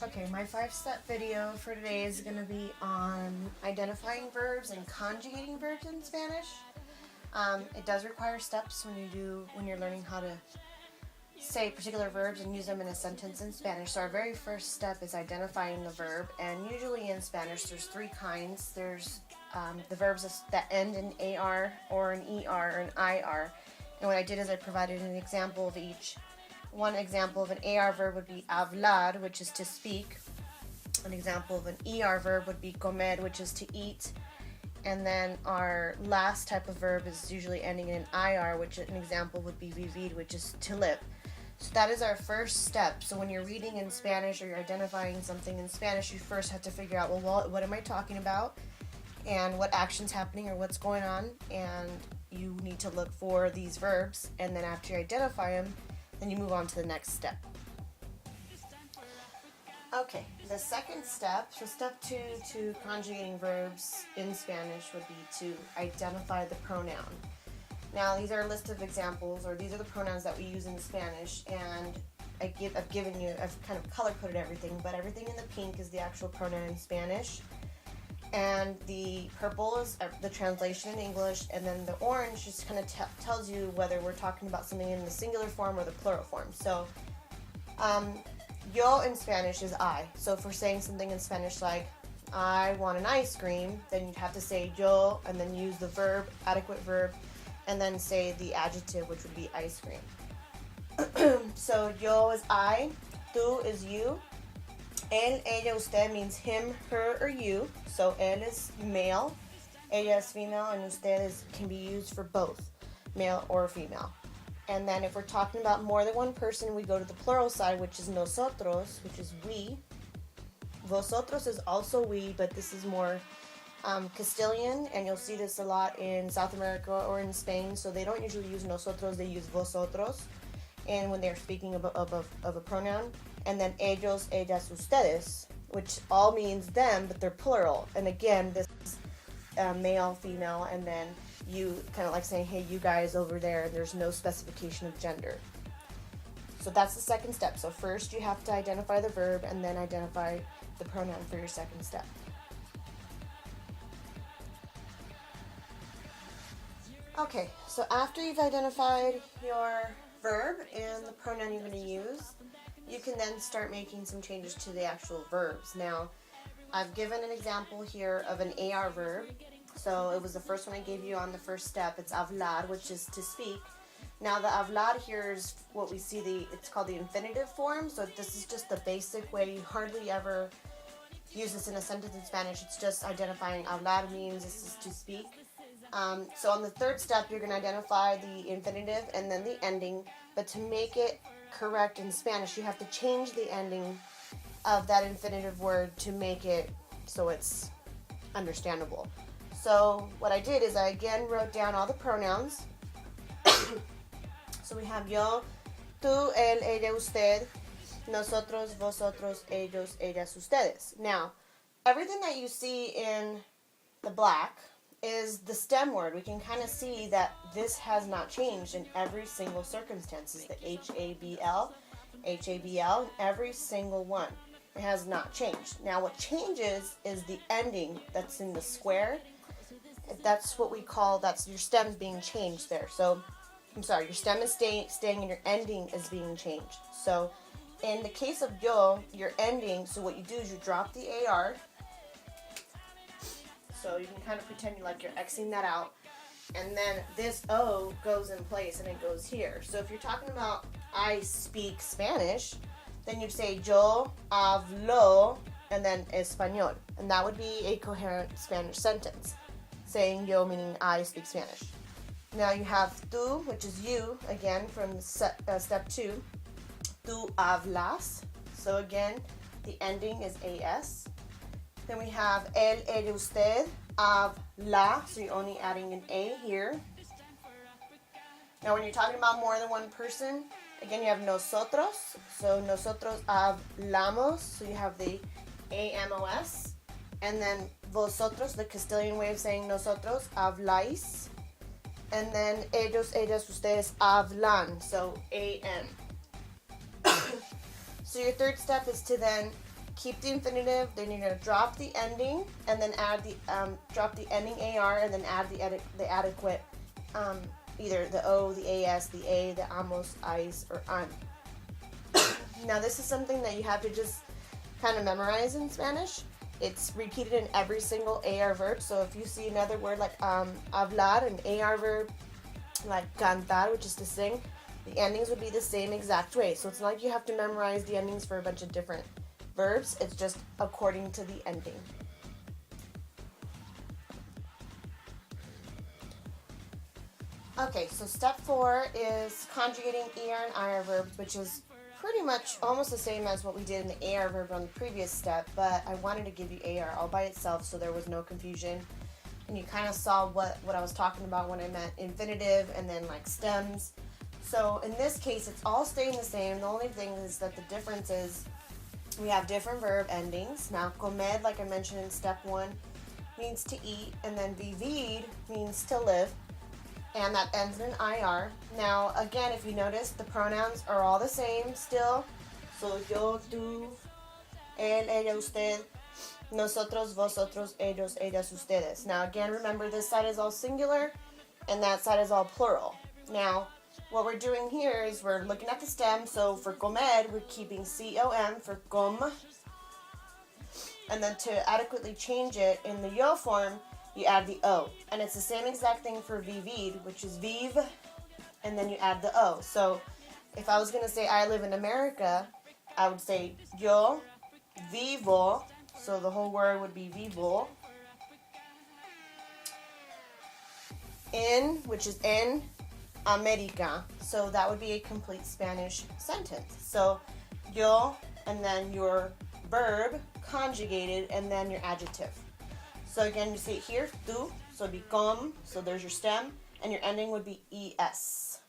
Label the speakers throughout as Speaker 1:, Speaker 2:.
Speaker 1: Okay, my 5-step video for today is going to be on identifying verbs and conjugating verbs in Spanish. It does require steps when you're learning how to say particular verbs and use them in a sentence in Spanish. So our very first step is identifying the verb, and usually in Spanish there's 3 kinds. There's the verbs that end in AR or an ER or an IR, and what I did is I provided an example of each. One example of an AR verb would be hablar, which is to speak. An example of an ER verb would be comer, which is to eat. And then our last type of verb is usually ending in an IR, which an example would be vivir, which is to live. So that is our first step. So when you're reading in Spanish or you're identifying something in Spanish, you first have to figure out, well, what am I talking about? And what action's happening or what's going on? And you need to look for these verbs. And then after you identify them, then you move on to the next step. Okay, the second step, so step 2 to conjugating verbs in Spanish would be to identify the pronoun. Now, these are a list of examples, or these are the pronouns that we use in Spanish, and I've kind of color-coded everything, but everything in the pink is the actual pronoun in Spanish, and the purple is the translation in English, and then the orange just kind of tells you whether we're talking about something in the singular form or the plural form. So, yo in Spanish is I. So if we're saying something in Spanish like, I want an ice cream, then you'd have to say yo, and then use the verb, adequate verb, and then say the adjective, which would be ice cream. So yo is I, tú is you, él, ella, usted means him, her, or you. So él is male, ella is female, and usted can be used for both, male or female. And then if we're talking about more than one person, we go to the plural side, which is nosotros, which is we. Vosotros is also we, but this is more Castilian, and you'll see this a lot in South America or in Spain. So they don't usually use nosotros, they use vosotros, and when they're speaking of a pronoun. And then ellos, ellas, ustedes, which all means them, but they're plural. And again, this is male, female, and then you, kind of like saying, hey, you guys over there, there's no specification of gender. So that's the second step. So first you have to identify the verb and then identify the pronoun for your second step. Okay, so after you've identified your verb and the pronoun you're going to use, you can then start making some changes to the actual verbs. Now, I've given an example here of an AR verb. So it was the first one I gave you on the first step. It's hablar, which is to speak. Now the hablar here is what we see, it's called the infinitive form. So this is just the basic way. You hardly ever use this in a sentence in Spanish. It's just identifying hablar means this is to speak. So on the third step, you're going to identify the infinitive and then the ending. But to make it correct in Spanish, you have to change the ending of that infinitive word to make it so it's understandable. So what I did is I again wrote down all the pronouns. So we have yo, tú, él, ella, usted, nosotros, vosotros, ellos, ellas, ustedes. Now, everything that you see in the black is the stem word. We can kind of see that this has not changed in every single circumstance. It's the HABL, in every single one. It has not changed. Now what changes is the ending that's in the square. That's what we call, that's your stem's being changed there. So, I'm sorry, your stem is staying and your ending is being changed. So, in the case of yo, your ending, so what you do is you drop the AR. So you can kind of pretend you're Xing that out. And then this O goes in place and it goes here. So if you're talking about I speak Spanish, then you'd say yo hablo and then español. And that would be a coherent Spanish sentence. Saying yo meaning I speak Spanish. Now you have tú, which is you, again from step 2. Tú hablas. So again, the ending is AS. Then we have él, ella, usted, habla. So you're only adding an A here. Now when you're talking about more than one person, again you have nosotros. So nosotros hablamos. So you have the AMOS. And then vosotros, the Castilian way of saying nosotros, habláis. And then ellos, ellas, ustedes hablan. So AN. So your third step is to then keep the infinitive, then you're going to drop the ending, and then add the, drop the ending AR, and then add the adequate, either the O, the AS, the A, the amos, IS, or an. Now this is something that you have to just kind of memorize in Spanish. It's repeated in every single AR verb. So if you see another word like hablar, an AR verb, like cantar, which is to sing, the endings would be the same exact way. So it's not like you have to memorize the endings for a bunch of different verbs. It's just according to the ending. Okay, so step 4 is conjugating ER and IR verbs, which is pretty much almost the same as what we did in the AR verb on the previous step, but I wanted to give you AR all by itself so there was no confusion. And you kind of saw what I was talking about when I meant infinitive and then like stems. So in this case, it's all staying the same. The only thing is that the difference is we have different verb endings. Now, comer, like I mentioned in step 1, means to eat, and then vivir means to live, and that ends in an IR. Now, again, if you notice, the pronouns are all the same still. So, yo, tú, él, ella, usted, nosotros, vosotros, ellos, ellas, ustedes. Now, again, remember this side is all singular, and that side is all plural. Now, what we're doing here is we're looking at the stem. So, for comer, we're keeping COM for com. And then to adequately change it in the yo form, you add the O. And it's the same exact thing for vivir, which is vive, and then you add the O. So if I was going to say I live in America, I would say yo vivo. So the whole word would be vivo. In, which is en America. So that would be a complete Spanish sentence. So yo, and then your verb conjugated, and then your adjective. So again, you see it here, tú, so it'd be com, so there's your stem, and your ending would be es.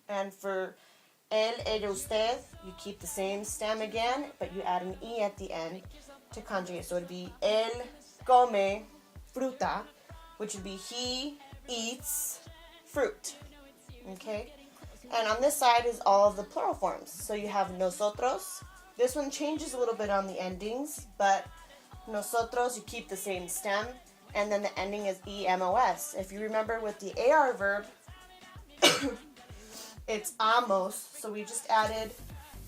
Speaker 1: And for él, ella, usted, you keep the same stem again, but you add an e at the end to conjugate. So it'd be él come fruta, which would be he eats fruit. Okay? And on this side is all of the plural forms. So you have nosotros. This one changes a little bit on the endings, but nosotros, you keep the same stem, and then the ending is emos. If you remember with the AR verb, it's amos, so we just added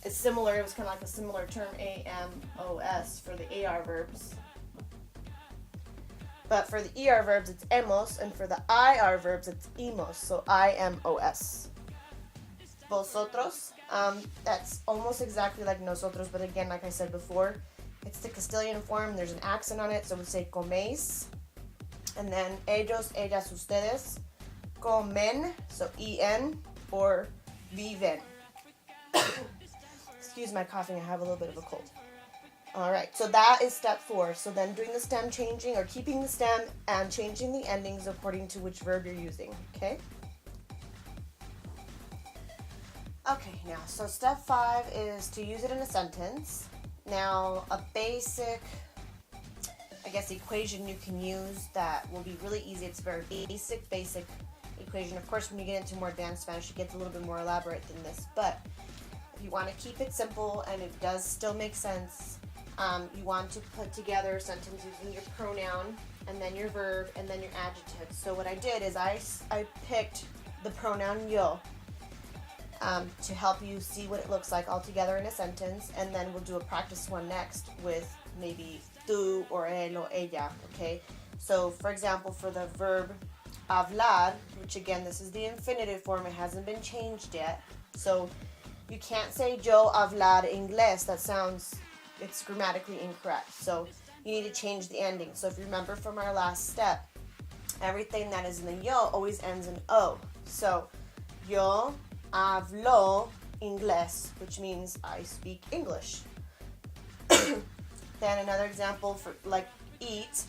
Speaker 1: a similar, it was kind of like a similar term, amos, for the AR verbs. But for the ER verbs, it's emos, and for the IR verbs, it's imos, so IMOS. Vosotros, that's almost exactly like nosotros, but again, like I said before, it's the Castilian form. There's an accent on it, so we say coméis. And then ellos, ellas, ustedes, comen, so en, or viven. Excuse my coughing, I have a little bit of a cold. All right, so that is step 4. So then doing the stem changing, or keeping the stem and changing the endings according to which verb you're using, okay? Okay, now, so step 5 is to use it in a sentence. Now, a basic, I guess, equation you can use that will be really easy. It's a very basic equation. Of course, when you get into more advanced Spanish, it gets a little bit more elaborate than this. But if you want to keep it simple and it does still make sense, you want to put together a sentence using your pronoun and then your verb and then your adjective. So what I did is I picked the pronoun yo. To help you see what it looks like all together in a sentence, and then we'll do a practice one next with maybe tú or él or ella, okay? So, for example, for the verb hablar, which again, this is the infinitive form, it hasn't been changed yet, so you can't say yo hablar inglés, it's grammatically incorrect, so you need to change the ending. So if you remember from our last step, everything that is in the yo always ends in o. So, yo hablo inglés, which means I speak English. Then another example for like eat,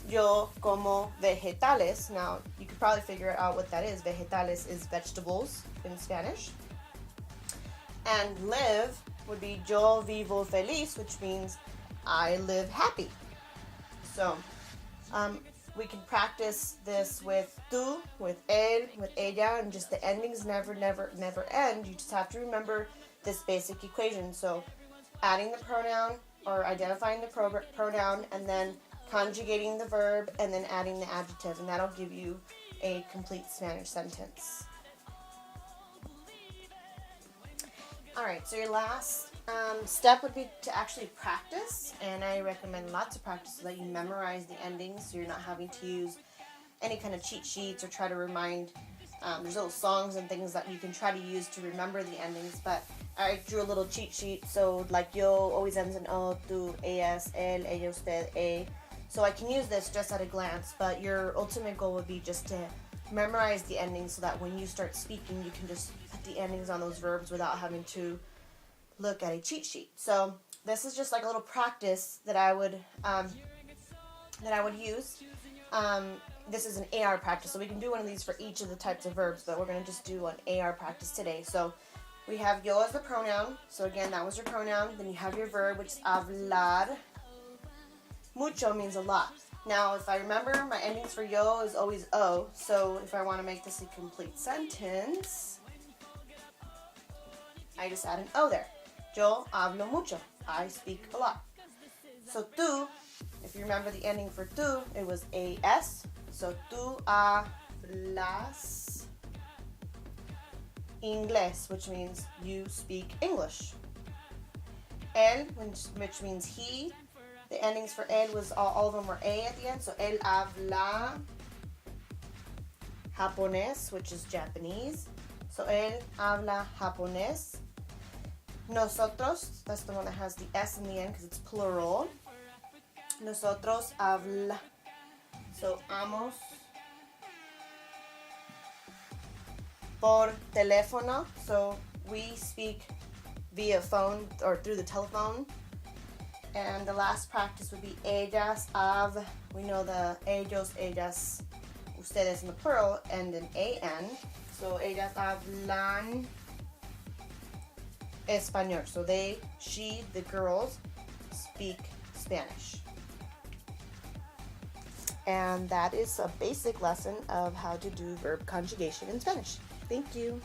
Speaker 1: yo como vegetales. Now you could probably figure out what that is. Vegetales is vegetables in Spanish. And live would be yo vivo feliz, which means I live happy. So we can practice this with tú, with él, with ella, and just the endings never end. You just have to remember this basic equation. So adding the pronoun or identifying the pronoun, and then conjugating the verb, and then adding the adjective, and that'll give you a complete Spanish sentence. Alright, so your last step would be to actually practice, and I recommend lots of practice so that you memorize the endings, so you're not having to use any kind of cheat sheets or try to remind. There's little songs and things that you can try to use to remember the endings, but I drew a little cheat sheet, so like yo always ends in o, tú, ellas, él, ella, usted, e. So I can use this just at a glance, but your ultimate goal would be just to memorize the endings so that when you start speaking, you can just put the endings on those verbs without having to look at a cheat sheet. So this is just like a little practice that I would use. This is an AR practice, so we can do one of these for each of the types of verbs, but we're going to just do an AR practice today. So we have yo as the pronoun. So again, that was your pronoun. Then you have your verb, which is hablar. Mucho means a lot. Now, if I remember, my endings for yo is always o. So if I want to make this a complete sentence, I just add an o there. Yo hablo mucho. I speak a lot. So tú, if you remember the ending for tú, it was as. So tú hablas inglés, which means you speak English. Él, which means he. The endings for él was all of them were a at the end. So él habla japonés, which is Japanese. So él habla japonés. Nosotros, that's the one that has the S in the end because it's plural. Nosotros habla. So amos por teléfono. So we speak via phone or through the telephone. And the last practice would be ellas we know the ellos, ellas, ustedes in the plural end in an. So ellas hablan español. So they, she, the girls speak Spanish. And that is a basic lesson of how to do verb conjugation in Spanish. Thank you.